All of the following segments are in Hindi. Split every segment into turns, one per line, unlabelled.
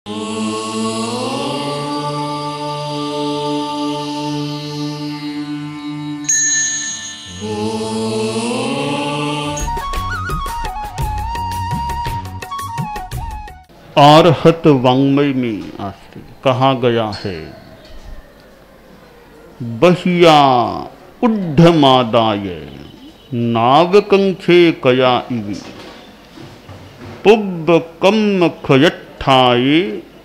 आर्हत वाङ्मय में आश्रय कहा गया है, बहिया उड्ढमादाय नावकंखे कया इवि पुब्ब कम्म खयट्ठाये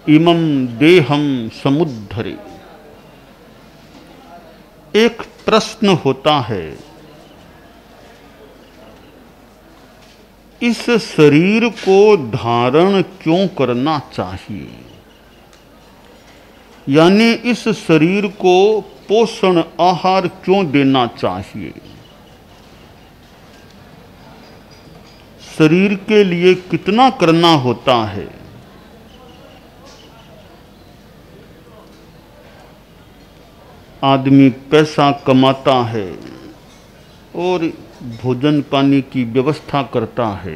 इमं देहम समुद्धरे। एक प्रश्न होता है, इस शरीर को धारण क्यों करना चाहिए, यानी इस शरीर को पोषण आहार क्यों देना चाहिए, शरीर के लिए कितना करना होता है। आदमी पैसा कमाता है और भोजन पानी की व्यवस्था करता है,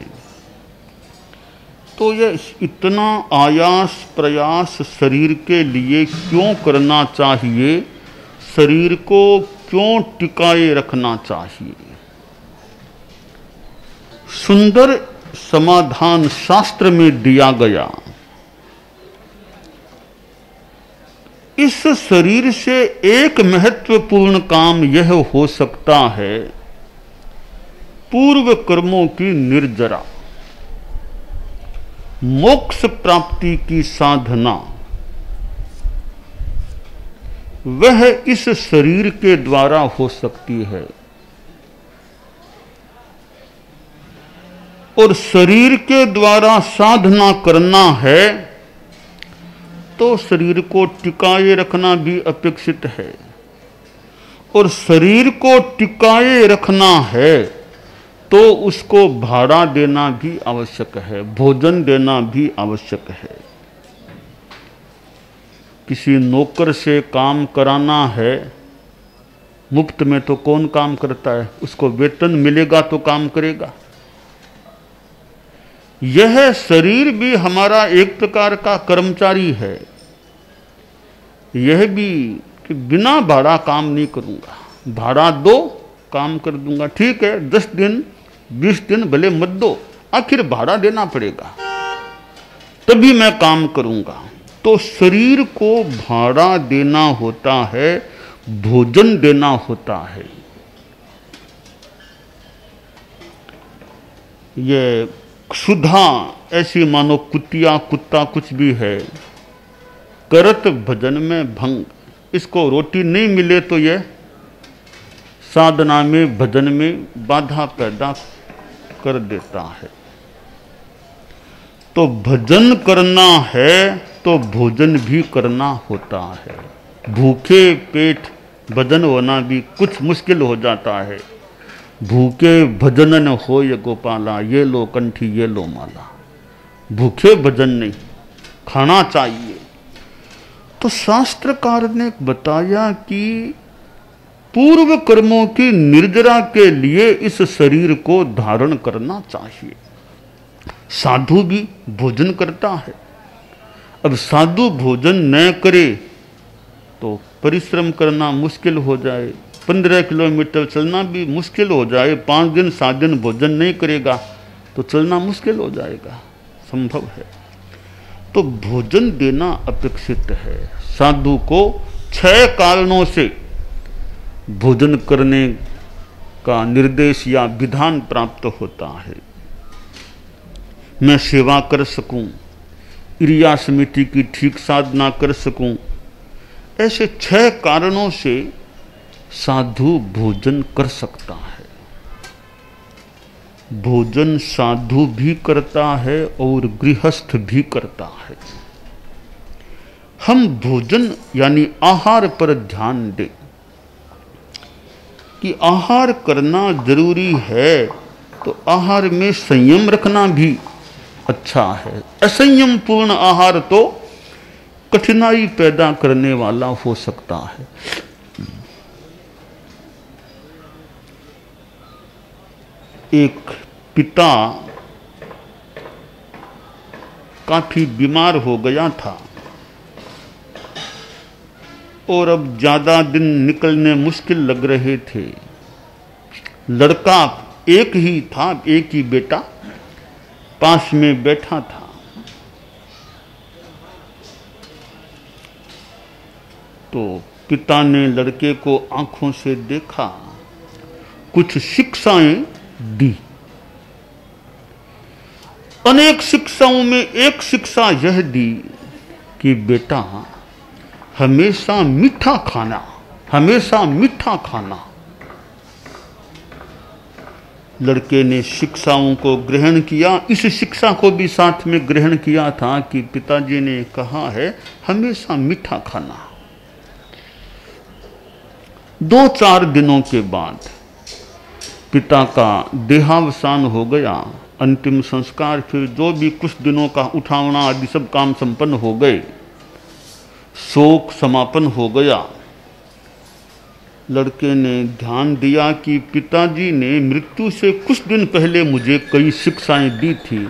तो यह इतना आयास प्रयास शरीर के लिए क्यों करना चाहिए, शरीर को क्यों टिकाए रखना चाहिए। सुंदर समाधान शास्त्र में दिया गया। इस शरीर से एक महत्वपूर्ण काम यह हो सकता है, पूर्व कर्मों की निर्जरा, मोक्ष प्राप्ति की साधना, वह इस शरीर के द्वारा हो सकती है। और शरीर के द्वारा साधना करना है तो शरीर को टिकाए रखना भी अपेक्षित है, और शरीर को टिकाए रखना है तो उसको भाड़ा देना भी आवश्यक है, भोजन देना भी आवश्यक है। किसी नौकर से काम कराना है, मुफ्त में तो कौन काम करता है, उसको वेतन मिलेगा तो काम करेगा। यह शरीर भी हमारा एक प्रकार का कर्मचारी है। यह भी कि बिना भाड़ा काम नहीं करूंगा, भाड़ा दो काम कर दूंगा, ठीक है 10 दिन 20 दिन भले मत दो, आखिर भाड़ा देना पड़ेगा तभी मैं काम करूंगा। तो शरीर को भाड़ा देना होता है, भोजन देना होता है। ये क्षुधा ऐसी मानो कुतिया कुत्ता कुछ भी है, करत भजन में भंग, इसको रोटी नहीं मिले तो यह साधना में भजन में बाधा पैदा कर देता है। तो भजन करना है तो भोजन भी करना होता है। भूखे पेट भजन होना भी कुछ मुश्किल हो जाता है। भूखे भजन न हो ये गोपाला, ये लो कंठी ये लो माला। भूखे भजन नहीं, खाना चाहिए। तो शास्त्रकार ने बताया कि पूर्व कर्मों की निर्जरा के लिए इस शरीर को धारण करना चाहिए। साधु भी भोजन करता है। अब साधु भोजन न करे तो परिश्रम करना मुश्किल हो जाए, 15 किलोमीटर चलना भी मुश्किल हो जाए, 5 दिन 7 दिन भोजन नहीं करेगा तो चलना मुश्किल हो जाएगा, संभव है। तो भोजन देना अपेक्षित है। साधु को 6 कारणों से भोजन करने का निर्देश या विधान प्राप्त होता है। मैं सेवा कर सकूं, क्रिया समिति की ठीक साधना कर सकूं, ऐसे 6 कारणों से साधु भोजन कर सकता है। भोजन साधु भी करता है और गृहस्थ भी करता है। हम भोजन यानी आहार पर ध्यान दें कि आहार करना जरूरी है, तो आहार में संयम रखना भी अच्छा है। असंयम पूर्ण आहार तो कठिनाई पैदा करने वाला हो सकता है। एक पिता काफी बीमार हो गया था और अब ज्यादा दिन निकलने मुश्किल लग रहे थे। लड़का एक ही था, एक ही बेटा पास में बैठा था। तो पिता ने लड़के को आंखों से देखा, कुछ शिक्षाएं दी। अनेक शिक्षाओं में एक शिक्षा यह दी कि बेटा हमेशा मीठा खाना, हमेशा मीठा खाना। लड़के ने शिक्षाओं को ग्रहण किया। इस शिक्षा को भी साथ में ग्रहण किया था कि पिताजी ने कहा है हमेशा मीठा खाना। 2-4 दिनों के बाद पिता का देहावसान हो गया। अंतिम संस्कार, फिर जो भी कुछ दिनों का उठावना आदि सब काम संपन्न हो गए। शोक समापन हो गया। लड़के ने ध्यान दिया कि पिताजी ने मृत्यु से कुछ दिन पहले मुझे कई शिक्षाएं दी थी,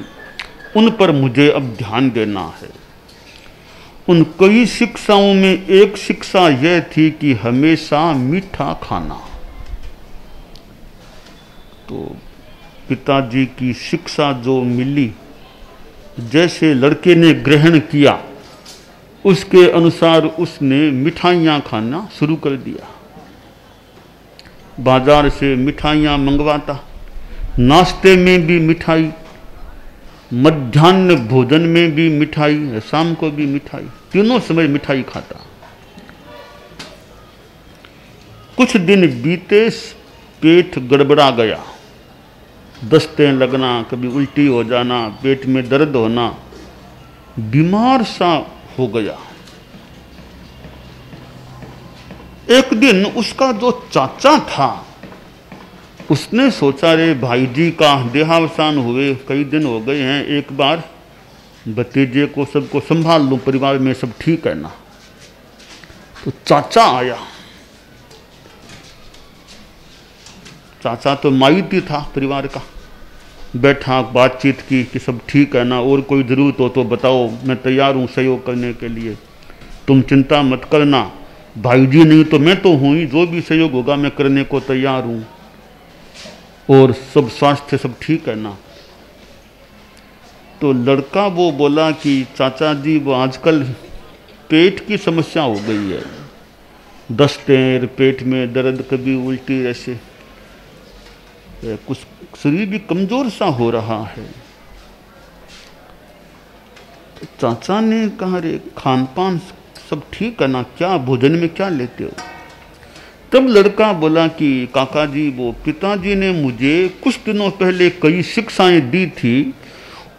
उन पर मुझे अब ध्यान देना है। उन कई शिक्षाओं में एक शिक्षा यह थी कि हमेशा मीठा खाना। तो पिताजी की शिक्षा जो मिली, जैसे लड़के ने ग्रहण किया, उसके अनुसार उसने मिठाइयाँ खाना शुरू कर दिया। बाजार से मिठाइयाँ मंगवाता, नाश्ते में भी मिठाई, मध्याह्न भोजन में भी मिठाई, शाम को भी मिठाई, तीनों समय मिठाई खाता। कुछ दिन बीते, पेट गड़बड़ा गया। दस्तें लगना, कभी उल्टी हो जाना, पेट में दर्द होना, बीमार सा हो गया। एक दिन उसका जो चाचा था, उसने सोचा रे भाई जी का देहावसान हुए कई दिन हो गए हैं, एक बार भतीजे को सबको संभाल लूं, परिवार में सब ठीक है ना। तो चाचा आया। चाचा तो माइती था परिवार का। बैठा, बातचीत की कि सब ठीक है ना, और कोई ज़रूरत हो तो बताओ, मैं तैयार हूँ सहयोग करने के लिए, तुम चिंता मत करना, भाई जी नहीं तो मैं तो हूँ ही, जो भी सहयोग होगा मैं करने को तैयार हूँ, और सब स्वास्थ्य सब ठीक है ना। तो लड़का वो बोला कि चाचा जी वो आजकल पेट की समस्या हो गई है, दस्तें, पेट में दर्द, कभी उल्टी, ऐसे कुछ शरीर भी कमजोर सा हो रहा है। तो चाचा ने कहा रे खान पान सब ठीक है ना, क्या भोजन में क्या लेते हो? तब लड़का बोला कि काका जी वो पिताजी ने मुझे कुछ दिनों पहले कई शिक्षाएं दी थी,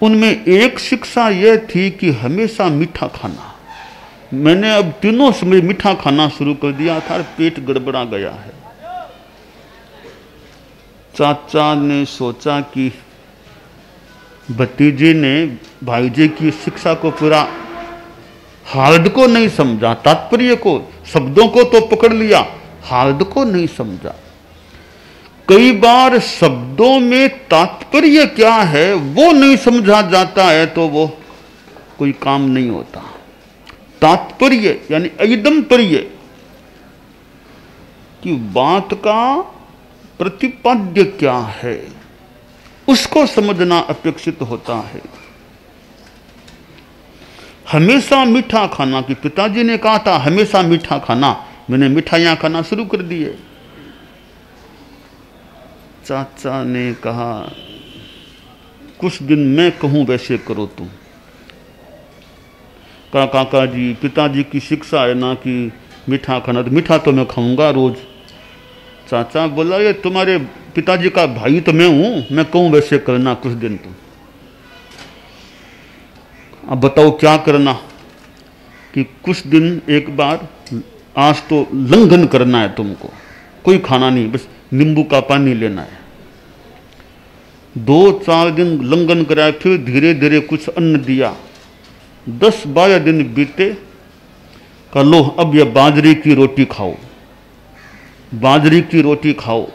उनमें एक शिक्षा यह थी कि हमेशा मीठा खाना। मैंने अब तीनों समय मीठा खाना शुरू कर दिया था, पेट गड़बड़ा गया है। चाचा ने सोचा कि भतीजे ने भाईजे की शिक्षा को पूरा हार्द को नहीं समझा, तात्पर्य को, शब्दों को तो पकड़ लिया, हार्द को नहीं समझा। कई बार शब्दों में तात्पर्य क्या है वो नहीं समझा जाता है तो वो कोई काम नहीं होता। तात्पर्य यानी एकदमपर्य कि बात का प्रतिपाद्य क्या है, उसको समझना अपेक्षित होता है। हमेशा मीठा खाना, कि पिताजी ने कहा था हमेशा मीठा खाना, मैंने मिठाइयां खाना शुरू कर दी है। चाचा ने कहा कुछ दिन मैं कहूं वैसे करो तुम। कहा काका जी पिताजी की शिक्षा है ना कि मीठा खाना, तो मीठा तो मैं खाऊंगा रोज। चाचा बोला ये तुम्हारे पिताजी का भाई तो मैं हूं, मैं कहूं वैसे करना कुछ दिन तुम। अब बताओ क्या करना? कि कुछ दिन एक बार आज तो लंघन करना है तुमको, कोई खाना नहीं, बस नींबू का पानी लेना है। 2-4 दिन लंघन कराया, फिर धीरे धीरे कुछ अन्न दिया। 10-12 दिन बीते, कहा लो अब ये बाजरे की रोटी खाओ, बाजरे की रोटी खाओ।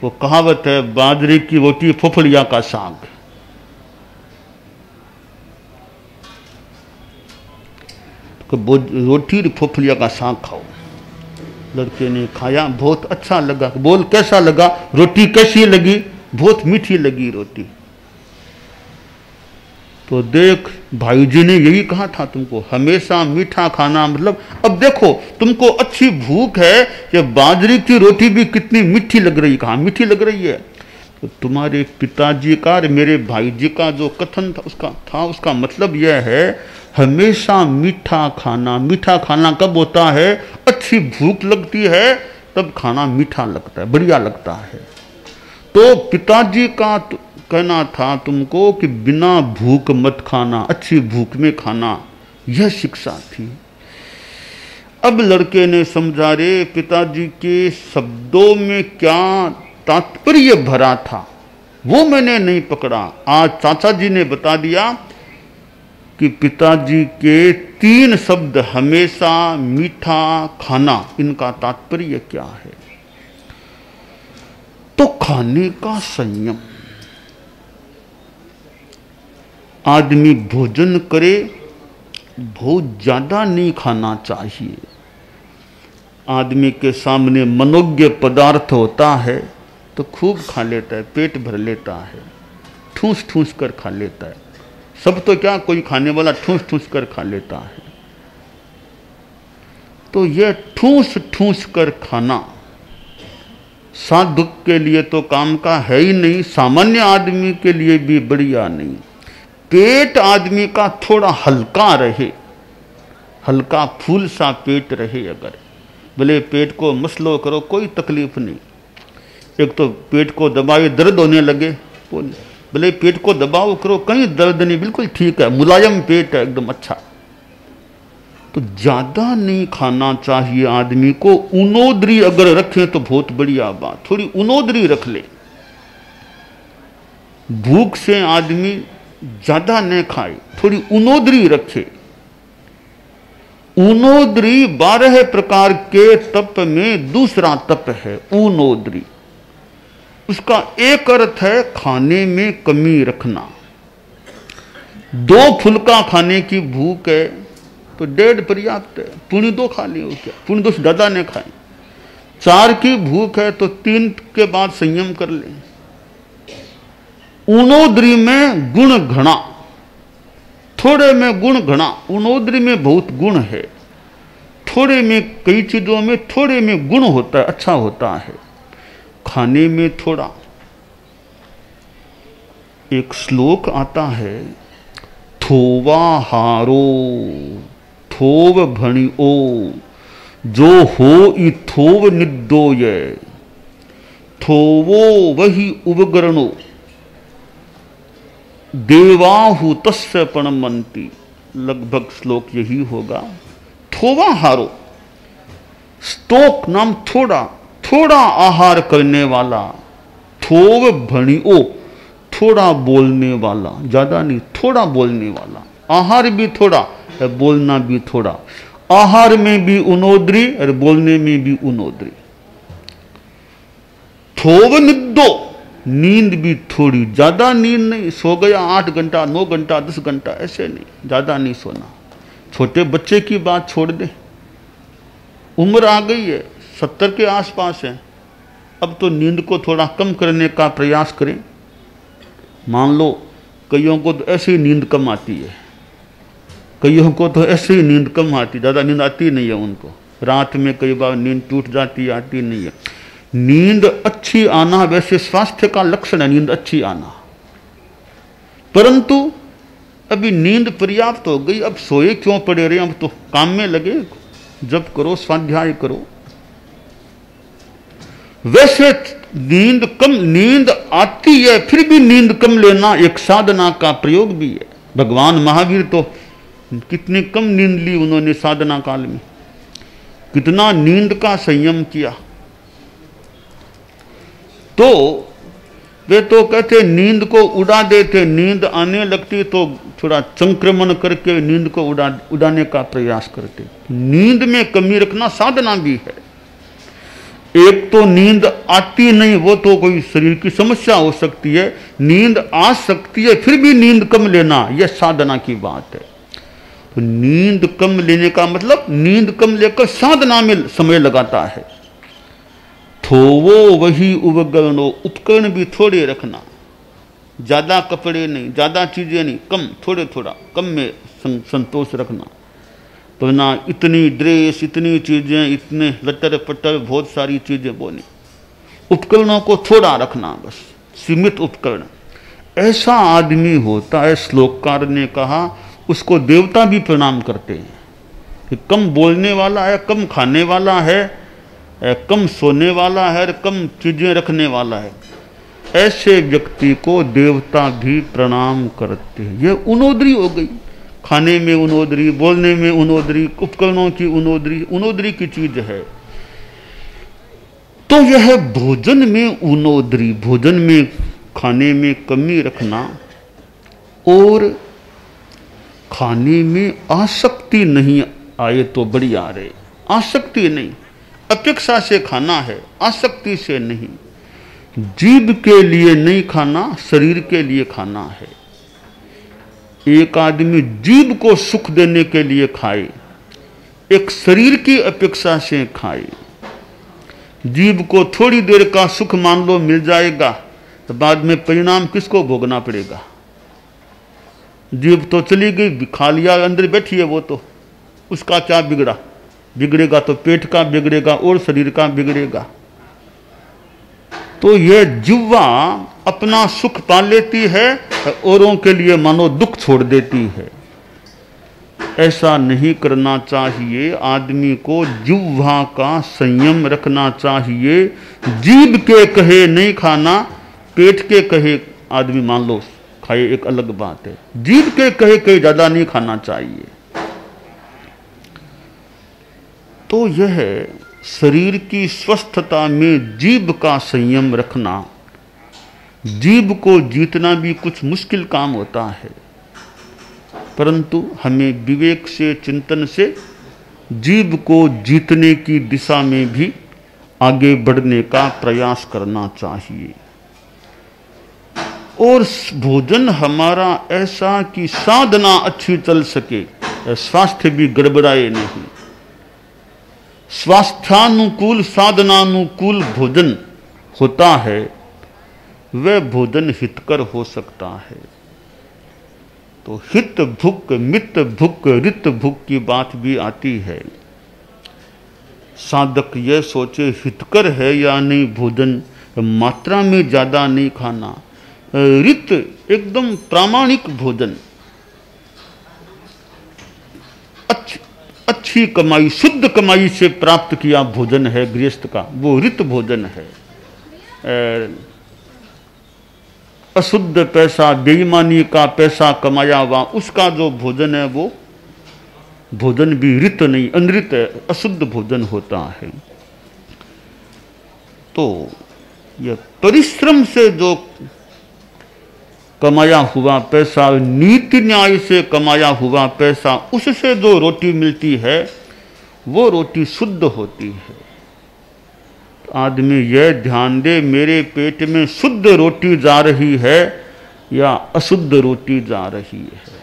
वो कहावत है बाजरे की रोटी फुफड़िया का साग। कि रोटी और फोफलिया का साग खाओ। लड़के ने खाया, बहुत अच्छा लगा। बोल कैसा लगा? रोटी कैसी लगी? बहुत मीठी लगी रोटी। तो देख भाई जी ने यही कहा था तुमको, हमेशा मीठा खाना। मतलब अब देखो तुमको अच्छी भूख है, ये बाजरे की रोटी भी कितनी मीठी लग रही। कहाँ मीठी लग रही है? तो तुम्हारे पिताजी का और मेरे भाई जी का जो कथन था उसका मतलब यह है, हमेशा मीठा खाना। मीठा खाना कब होता है? अच्छी भूख लगती है तब खाना मीठा लगता है, बढ़िया लगता है। तो पिताजी का कहना था तुमको कि बिना भूख मत खाना, अच्छी भूख में खाना, यह शिक्षा थी। अब लड़के ने समझा, रे पिताजी के शब्दों में क्या तात्पर्य भरा था वो मैंने नहीं पकड़ा। आज चाचा जी ने बता दिया कि पिताजी के 3 शब्द, हमेशा, मीठा, खाना, इनका तात्पर्य क्या है। तो खाने का संयम। आदमी भोजन करे, बहुत ज्यादा नहीं खाना चाहिए। आदमी के सामने मनोज्ञ पदार्थ होता है तो खूब खा लेता है, पेट भर लेता है, ठूस ठूस कर खा लेता है। सब तो क्या, कोई खाने वाला ठूस ठूस कर खा लेता है। तो यह ठूस ठूस कर खाना साधु के लिए तो काम का है ही नहीं, सामान्य आदमी के लिए भी बढ़िया नहीं। पेट आदमी का थोड़ा हल्का रहे, हल्का फूल सा पेट रहे, अगर भले पेट को मसलो करो कोई तकलीफ नहीं। एक तो पेट को दबाए दर्द होने लगे, भले पेट को दबाओ करो कहीं दर्द नहीं, बिल्कुल ठीक है, मुलायम पेट है एकदम अच्छा। तो ज्यादा नहीं खाना चाहिए आदमी को। उनोदरी अगर रखें तो बहुत बढ़िया बात, थोड़ी उनोदरी रख ले। भूख से आदमी ज्यादा न खाए, थोड़ी उनोदरी रखे। उनोदरी 12 प्रकार के तप में दूसरा तप है उनोदरी। उसका एक अर्थ है खाने में कमी रखना। 2 फुल्का खाने की भूख है तो 1.5 पर्याप्त है, पुणे 2 खा लियो, क्या पुणे 2 से ज्यादा नहीं खाए। 4 की भूख है तो 3 के बाद संयम कर ले। उनोदरी में गुण घना, थोड़े में गुण घना। उनोदरी में बहुत गुण है, थोड़े में, कई चीजों में थोड़े में गुण होता है, अच्छा होता है। खाने में थोड़ा। एक श्लोक आता है, थोवा हारो थोव भणिओ जो हो ई थोव निद्दोय थोवो वही उपगरणो देवाहु तस्य पणमंती। लगभग श्लोक यही होगा। थोवा हारो, स्तोक नाम थोड़ा, थोड़ा आहार करने वाला। थोव भणिओ, थोड़ा बोलने वाला, ज्यादा नहीं, थोड़ा बोलने वाला। आहार भी थोड़ा, बोलना भी थोड़ा। आहार में भी उनोदरी और बोलने में भी उनोदरी। थोव निद्दो, नींद भी थोड़ी, ज्यादा नींद नहीं। सो गया 8 घंटा 9 घंटा 10 घंटा, ऐसे नहीं, ज्यादा नहीं सोना। छोटे बच्चे की बात छोड़ दे, उम्र आ गई है, 70 के आसपास है, अब तो नींद को थोड़ा कम करने का प्रयास करें। मान लो कईयों को तो ऐसे ही नींद कम आती है, कईयों को तो ऐसे ही नींद कम आती, ज़्यादा नींद आती नहीं है उनको। रात में कई बार नींद टूट जाती, आती नहीं है। नींद अच्छी आना वैसे स्वास्थ्य का लक्षण है, नींद अच्छी आना। परंतु अभी नींद पर्याप्त हो गई, अब सोए क्यों पड़े रहे, अब तो काम में लगे, जप करो, स्वाध्याय करो। वैसे नींद आती है, फिर भी नींद कम लेना एक साधना का प्रयोग भी है। भगवान महावीर तो कितनी कम नींद ली उन्होंने साधना काल में, कितना नींद का संयम किया। तो वे तो कहते नींद को उड़ा देते, नींद आने लगती तो थोड़ा संक्रमण करके नींद को उड़ाने का प्रयास करते। नींद में कमी रखना साधना भी है। एक तो नींद आती नहीं, वो तो कोई शरीर की समस्या हो सकती है। नींद आ सकती है फिर भी नींद कम लेना, यह साधना की बात है। तो नींद कम लेने का मतलब नींद कम लेकर साधना में समय लगाता है। थोवो वही उपकरणो, उपकरण भी थोड़े रखना, ज्यादा कपड़े नहीं, ज्यादा चीजें नहीं, कम, थोड़े थोड़ा कम में संतोष रखना। तो ना इतनी ड्रेस, इतनी चीजें, इतने लटर पटर, बहुत सारी चीजें वो नहीं, उपकरणों को थोड़ा रखना, बस सीमित उपकरण। ऐसा आदमी होता है, श्लोककार ने कहा, उसको देवता भी प्रणाम करते हैं कि कम बोलने वाला है, कम खाने वाला है, कम सोने वाला है, कम चीजें रखने वाला है। ऐसे व्यक्ति को देवता भी प्रणाम करते हैं। यह उनोदरी हो गई, खाने में उनोदरी, बोलने में उनोदरी, उपकरणों की उनोदरी, उनोदरी की चीज है। तो यह भोजन में उनोदरी, भोजन में खाने में कमी रखना और खाने में आसक्ति नहीं आए तो बढ़िया रहे। आसक्ति नहीं, अपेक्षा से खाना है, आसक्ति से नहीं। जीभ के लिए नहीं खाना, शरीर के लिए खाना है। एक आदमी जीभ को सुख देने के लिए खाए, एक शरीर की अपेक्षा से खाए। जीभ को थोड़ी देर का सुख मान लो मिल जाएगा, तो बाद में परिणाम किसको भोगना पड़ेगा? जीभ तो चली गई, खा लिया, अंदर बैठी है वो, तो उसका क्या बिगड़ा? बिगड़ेगा तो पेट का बिगड़ेगा और शरीर का बिगड़ेगा। तो यह जिह्वा अपना सुख पा लेती है, औरों के लिए मानो दुख छोड़ देती है। ऐसा नहीं करना चाहिए। आदमी को जिह्वा का संयम रखना चाहिए। जीभ के कहे नहीं खाना, पेट के कहे आदमी मान लो खाए, एक अलग बात है। जीभ के कहे कहीं ज्यादा नहीं खाना चाहिए। तो यह शरीर की स्वस्थता में जीभ का संयम रखना, जीभ को जीतना भी कुछ मुश्किल काम होता है, परंतु हमें विवेक से, चिंतन से जीभ को जीतने की दिशा में भी आगे बढ़ने का प्रयास करना चाहिए। और भोजन हमारा ऐसा कि साधना अच्छी चल सके, स्वास्थ्य भी गड़बड़ाए नहीं। स्वास्थ्यानुकूल, साधनानुकूल भोजन होता है, वह भोजन हितकर हो सकता है। तो हित भुक, मित भुक, रित भुक की बात भी आती है। साधक यह सोचे हितकर है या नहीं भोजन, मात्रा में ज्यादा नहीं खाना। रित एकदम प्रामाणिक भोजन, अच्छी कमाई, शुद्ध कमाई से प्राप्त किया भोजन है गृहस्थ का, वो रित भोजन है। अशुद्ध पैसा, बेईमानी का पैसा कमाया हुआ उसका जो भोजन है, वो भोजन भी रित नहीं, अनृत है, अशुद्ध भोजन होता है। तो यह परिश्रम से जो कमाया हुआ पैसा, नीति न्याय से कमाया हुआ पैसा, उससे जो रोटी मिलती है वो रोटी शुद्ध होती है। तो आदमी यह ध्यान दे, मेरे पेट में शुद्ध रोटी जा रही है या अशुद्ध रोटी जा रही है।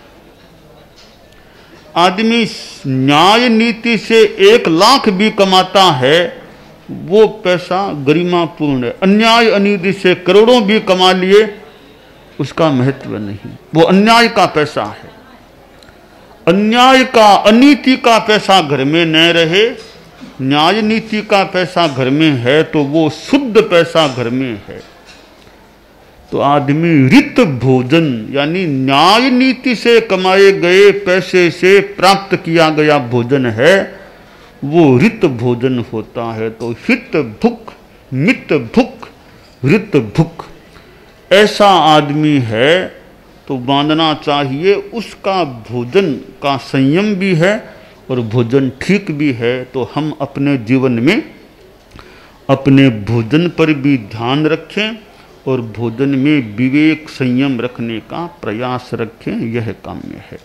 आदमी न्याय नीति से 1 लाख भी कमाता है, वो पैसा गरिमापूर्ण है। अन्याय अनीति से करोड़ों भी कमा लिए, उसका महत्व नहीं, वो अन्याय का पैसा है। अन्याय का, अनीति का पैसा घर में न रहे, न्याय नीति का पैसा घर में है तो वो शुद्ध पैसा घर में है। तो आदमी रित भोजन यानी न्याय नीति से कमाए गए पैसे से प्राप्त किया गया भोजन है, वो रित भोजन होता है। तो हित भुक, मित भुक, रित भुक ऐसा आदमी है तो मानना चाहिए उसका भोजन का संयम भी है और भोजन ठीक भी है। तो हम अपने जीवन में अपने भोजन पर भी ध्यान रखें और भोजन में विवेक, संयम रखने का प्रयास रखें, यह काम्य है।